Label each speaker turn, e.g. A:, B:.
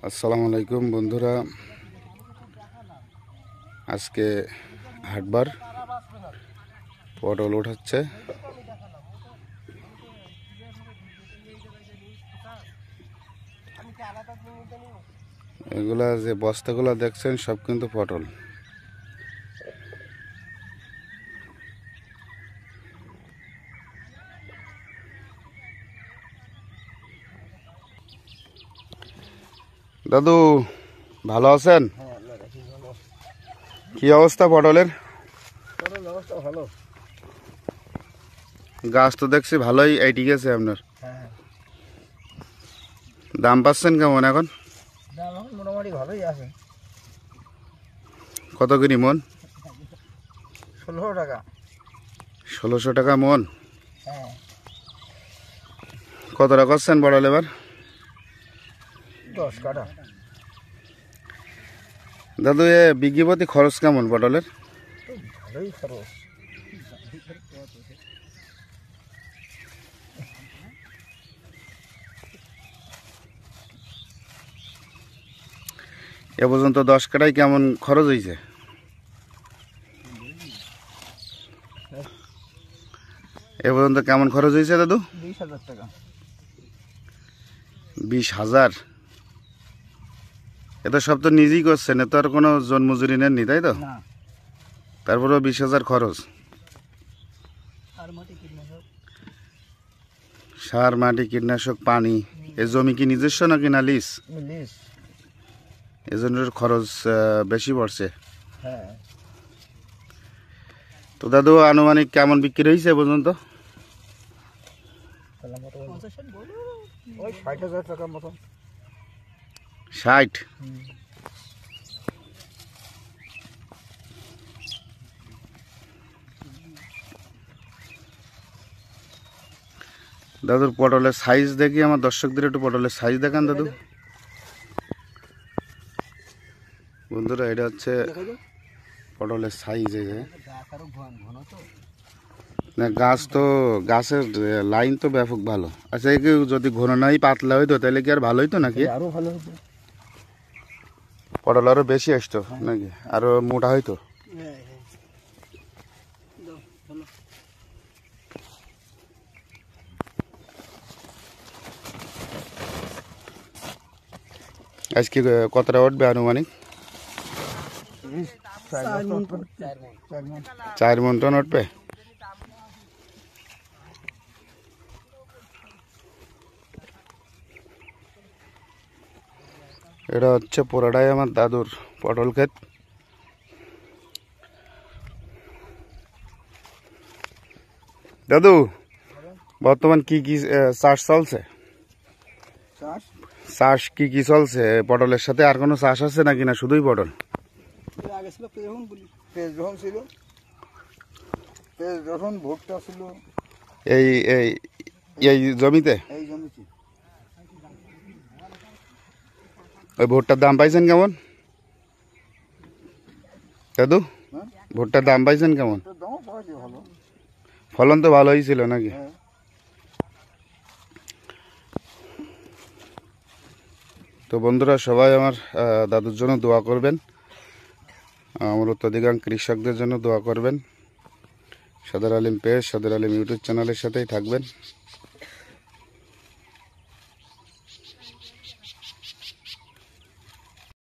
A: আসসালামু আলাইকুম বন্ধুরা, আজকে হাটবার পটল উঠাচ্ছে। এগুলা যে বস্তাগুলা দেখছেন সব কিন্তু পটল। দাদু ভালো আছেন? কি অবস্থা পটলের?
B: ভালো,
A: গাছ তো দেখছি ভালোই ঠিক আছে। আপনার দাম পাচ্ছেন কেমন এখন?
B: মোটামুটি ভালোই আছে।
A: কত করে মন?
B: 16 টাকা।
A: 1600 টাকা মন।
B: হ্যাঁ,
A: কতটা করছেন পটল এবার?
B: 10 কাটা।
A: দাদু বিঘি প্রতি খরচ কেমন পটলের?
B: ভালোই খরচ।
A: এ পর্যন্ত 10 কাটায় কেমন খরচ হয়েছে? এ পর্যন্ত কেমন খরচ হয়েছে দাদু?
B: 20,000 টাকা।
A: 20,000? এটা সব তো নিজেই করছেন, এত আর কোনো জন্মজুরি নেননি তাই তো?
B: না,
A: তারপরেও 20,000 খরচ। সার, মাটি, কীটনাশক, পানি। এই জমি কি নিজস্ব নাকি না লিজ?
B: লিস।
A: এজন্য খরচ বেশি পড়ছে।
B: হ্যাঁ,
A: তো দাদু আনুমানিক কেমন বিক্রি হয়েছে এ পর্যন্ত?
B: ওই 60,000 টাকার মতো।
A: 60? দাদুর পটলের সাইজ দেখি, আমার দর্শকদের একটু পটলের সাইজ দেখান দাদু। বন্ধুরা এটা হচ্ছে পটলের সাইজ। এই যে না, গাছ তো গাছের লাইন তো ব্যাপক ভালো। আচ্ছা, একে যদি ঘন নাই পাতলা হইতো তাহলে কি আর ভালো হইতো নাকি?
B: আরো ভালো হতো।
A: পটল আরো বেশি আসতো নাকি? আরো মোটা হইতো? আজকে কতটা উঠবে আনুমানিক? 4 মন টন উঠবে। এটা হচ্ছে পুরাটাই আমার দাদুর পটল ক্ষেত। দাদু বর্তমান কি কি চাষ চলছে? চাষ কি কি চলছে পটলের সাথে? আর কোনো চাষ আছে নাকি না শুধুই পটল?
B: আগে ছিল পেঁয়াজ রসুন ছিল, পেঁয়াজ রসুন ভুট্টা ছিল।
A: এই এই এই জমিতে
B: এই জমিতে
A: ওই ভুট্টার দাম পাইছেন কেমন দাদু? ভুট্টার দাম পাইছেন কেমন?
B: দামও পাওয়া যায় ভালো।
A: ফলন তো ভালোই ছিল নাকি?
B: হ্যাঁ।
A: তো বন্ধুরা সবাই আমার দাদুর জন্য দোয়া করবেন, আমার উত্তরাধিকার কৃষকদের জন্য দোয়া করবেন। সাদর আলিম পেজ, সাদর আলিম ইউটিউব চ্যানেলের সাথেই থাকবেন।